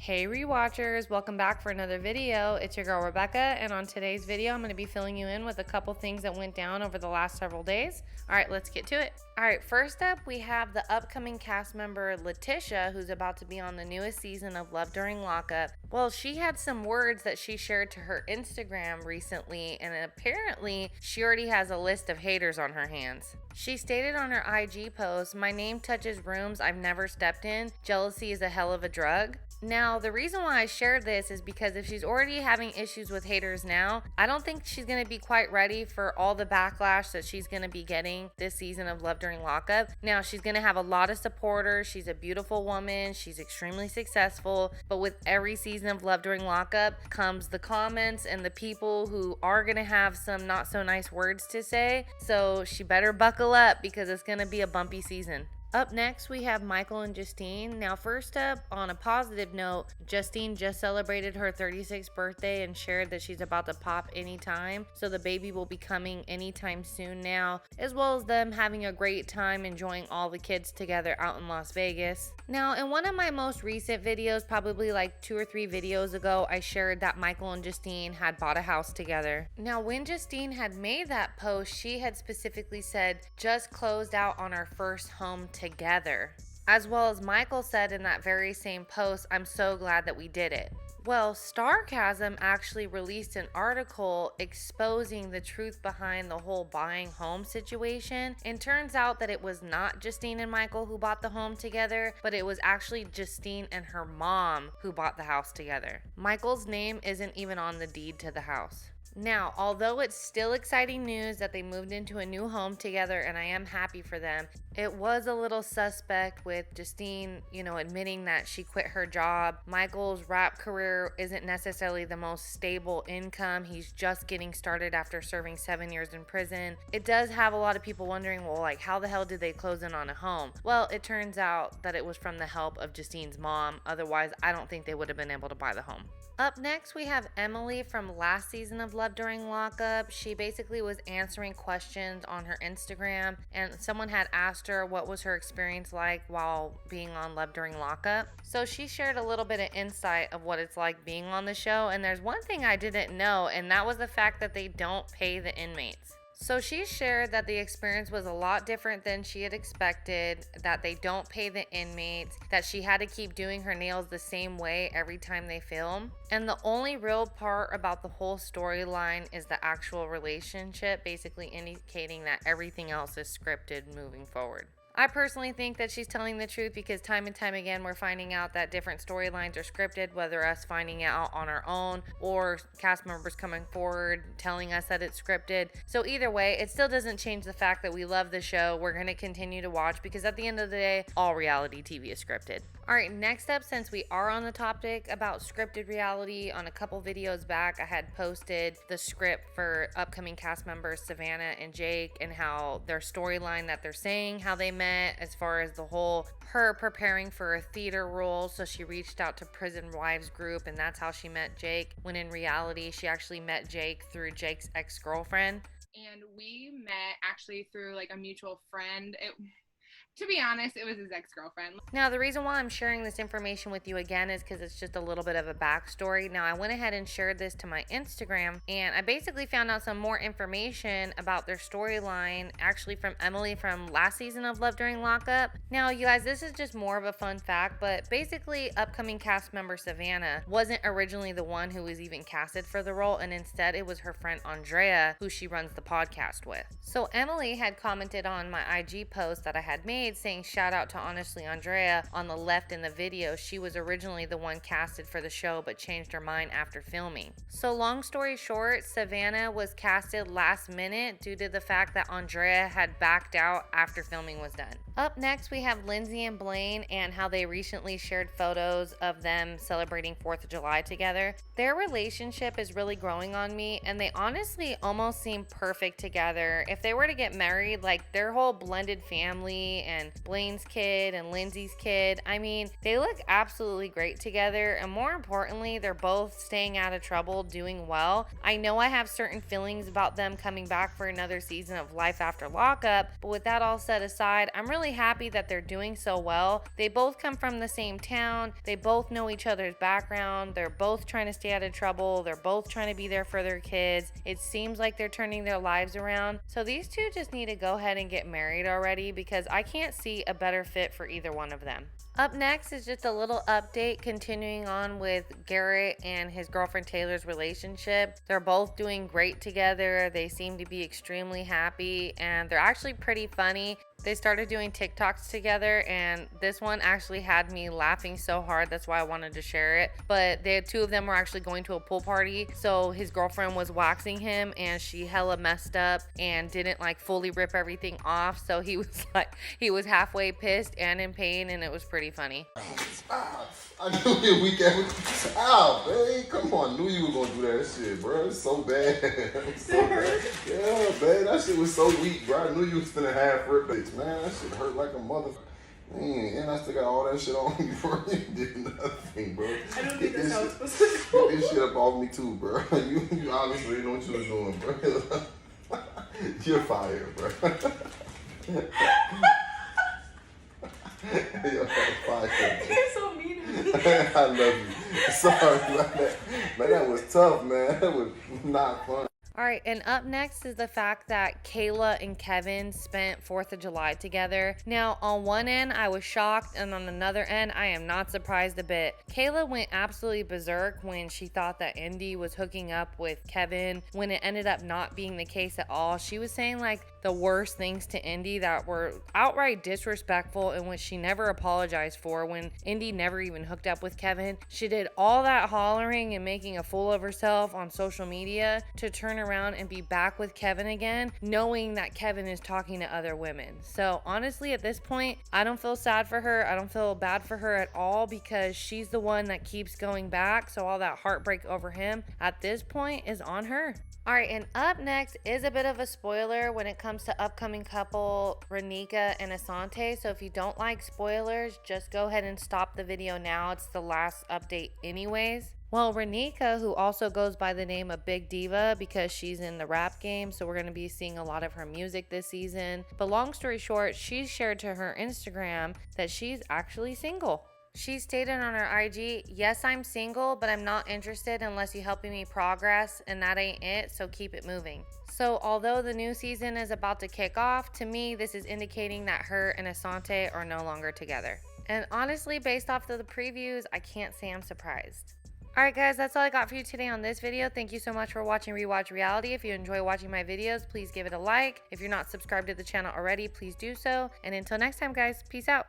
Hey rewatchers, welcome back for another video. It's your girl Rebecca, and on today's video I'm going to be filling you in with a couple things that went down over the last several days. Alright, let's get to it. Alright, first up we have the upcoming cast member Leticia, who's about to be on the newest season of Love During Lockup. Well, she had some words that she shared to her Instagram recently, and apparently she already has a list of haters on her hands. She stated on her IG post, "My name touches rooms I've never stepped in. Jealousy is a hell of a drug." Now, the reason why I shared this is because if she's already having issues with haters now, I don't think she's going to be quite ready for all the backlash that she's going to be getting this season of Love During Lockup. Now, she's going to have a lot of supporters. She's a beautiful woman. She's extremely successful. But with every season of Love During Lockup comes the comments and the people who are going to have some not so nice words to say. So she better buckle up because it's going to be a bumpy season. Up next, we have Michael and Justine. Now, first up, on a positive note, Justine just celebrated her 36th birthday and shared that she's about to pop anytime. So the baby will be coming anytime soon now, as well as them having a great time enjoying all the kids together out in Las Vegas. Now, in one of my most recent videos, probably like 2 or 3 videos ago, I shared that Michael and Justine had bought a house together. Now, when Justine had made that post, she had specifically said, "Just closed out on our first home together." As well as Michael said in that very same post, "I'm so glad that we did it." Well, Starcasm actually released an article exposing the truth behind the whole buying home situation, and turns out that it was not Justine and Michael who bought the home together, but it was actually Justine and her mom who bought the house together. Michael's name isn't even on the deed to the house. Now, although it's still exciting news that they moved into a new home together, and I am happy for them, it was a little suspect with Justine, admitting that she quit her job. Michael's rap career isn't necessarily the most stable income. He's just getting started after serving 7 years in prison. It does have a lot of people wondering, well, how the hell did they close in on a home? Well, it turns out that it was from the help of Justine's mom. Otherwise, I don't think they would have been able to buy the home. Up next, we have Emily from last season of Love During Lockup. She basically was answering questions on her Instagram, and someone had asked her what was her experience like while being on Love During Lockup. So she shared a little bit of insight of what it's like being on the show, and there's one thing I didn't know, and that was the fact that they don't pay the inmates. So she shared that the experience was a lot different than she had expected, that they don't pay the inmates, that she had to keep doing her nails the same way every time they film. And the only real part about the whole storyline is the actual relationship, basically indicating that everything else is scripted moving forward. I personally think that she's telling the truth because time and time again we're finding out that different storylines are scripted, whether us finding out on our own or cast members coming forward telling us that it's scripted. So either way, it still doesn't change the fact that we love the show. We're going to continue to watch because at the end of the day, all reality TV is scripted. Alright, next up, since we are on the topic about scripted reality, on a couple videos back I had posted the script for upcoming cast members Savannah and Jake and how their storyline that they're saying how they met, as far as the whole her preparing for a theater role, so she reached out to Prison Wives group and that's how she met Jake, when in reality she actually met Jake through Jake's ex-girlfriend. And we met actually through like a mutual friend. To be honest, it was his ex-girlfriend. Now, the reason why I'm sharing this information with you again is because it's just a little bit of a backstory. Now, I went ahead and shared this to my Instagram, and I basically found out some more information about their storyline, actually from Emily from last season of Love During Lockup. Now, you guys, this is just more of a fun fact, but basically, upcoming cast member Savannah wasn't originally the one who was even casted for the role, and instead it was her friend Andrea, who she runs the podcast with. So, Emily had commented on my IG post that I had made saying shout out to Honestly Andrea on the left in the video. She was originally the one casted for the show but changed her mind after filming. So long story short, Savannah was casted last minute due to the fact that Andrea had backed out after filming was done. Up next we have Lindsay and Blaine and how they recently shared photos of them celebrating 4th of July together. Their relationship is really growing on me and they honestly almost seem perfect together. If they were to get married, like their whole blended family and Blaine's kid and Lindsay's kid. I mean, they look absolutely great together, and more importantly, they're both staying out of trouble, doing well. I know I have certain feelings about them coming back for another season of Life After Lockup, but with that all set aside, I'm really happy that they're doing so well. They both come from the same town, they both know each other's background, they're both trying to stay out of trouble, they're both trying to be there for their kids. It seems like they're turning their lives around. So these two just need to go ahead and get married already, because I can't see a better fit for either one of them. Up next is just a little update continuing on with Garrett and his girlfriend Taylor's relationship. They're both doing great together. They seem to be extremely happy, and they're actually pretty funny. They started doing TikToks together, and this one actually had me laughing so hard. That's why I wanted to share it. But the two of them were actually going to a pool party, so his girlfriend was waxing him, and she hella messed up and didn't like fully rip everything off. So he was halfway pissed and in pain, and it was pretty funny. I knew your weekend. Ow, babe, come on. I knew you were gonna do that shit, bro. It's so bad. It's so bad. Yeah, babe, that shit was so weak, bro. I knew you was finna have rip dates, man. That shit hurt like a motherfucker. Man, and I still got all that shit on me, bro. You did nothing, bro. I don't think that's how it's supposed to go. Get this shit up off me too, bro. You obviously know what you was doing, bro. You're fired, bro. You're fired. You're so mean. I love you. Sorry, man. That was tough, man. That was not fun. All right, and up next is the fact that Kayla and Kevin spent 4th of July together. Now, on one end, I was shocked, and on another end, I am not surprised a bit. Kayla went absolutely berserk when she thought that Indy was hooking up with Kevin, when it ended up not being the case at all. She was saying like the worst things to Indy that were outright disrespectful, and which she never apologized for when Indy never even hooked up with Kevin. She did all that hollering and making a fool of herself on social media to turn around and be back with Kevin again, knowing that Kevin is talking to other women. So honestly, at this point, I don't feel sad for her. I don't feel bad for her at all, because she's the one that keeps going back. So all that heartbreak over him at this point is on her. All right, and up next is a bit of a spoiler when it comes to upcoming couple Raneka and Asonta. So if you don't like spoilers, just go ahead and stop the video now. It's the last update anyways. Well, Raneka, who also goes by the name of Big Diva because she's in the rap game, so we're going to be seeing a lot of her music this season. But long story short, she shared to her Instagram that she's actually single. She stated on her IG, "Yes, I'm single, but I'm not interested unless you're helping me progress, and that ain't it, so keep it moving." So although the new season is about to kick off, to me, this is indicating that her and Asonta are no longer together. And honestly, based off of the previews, I can't say I'm surprised. Alright guys, that's all I got for you today on this video. Thank you so much for watching Rewatch Reality. If you enjoy watching my videos, please give it a like. If you're not subscribed to the channel already, please do so. And until next time guys, peace out.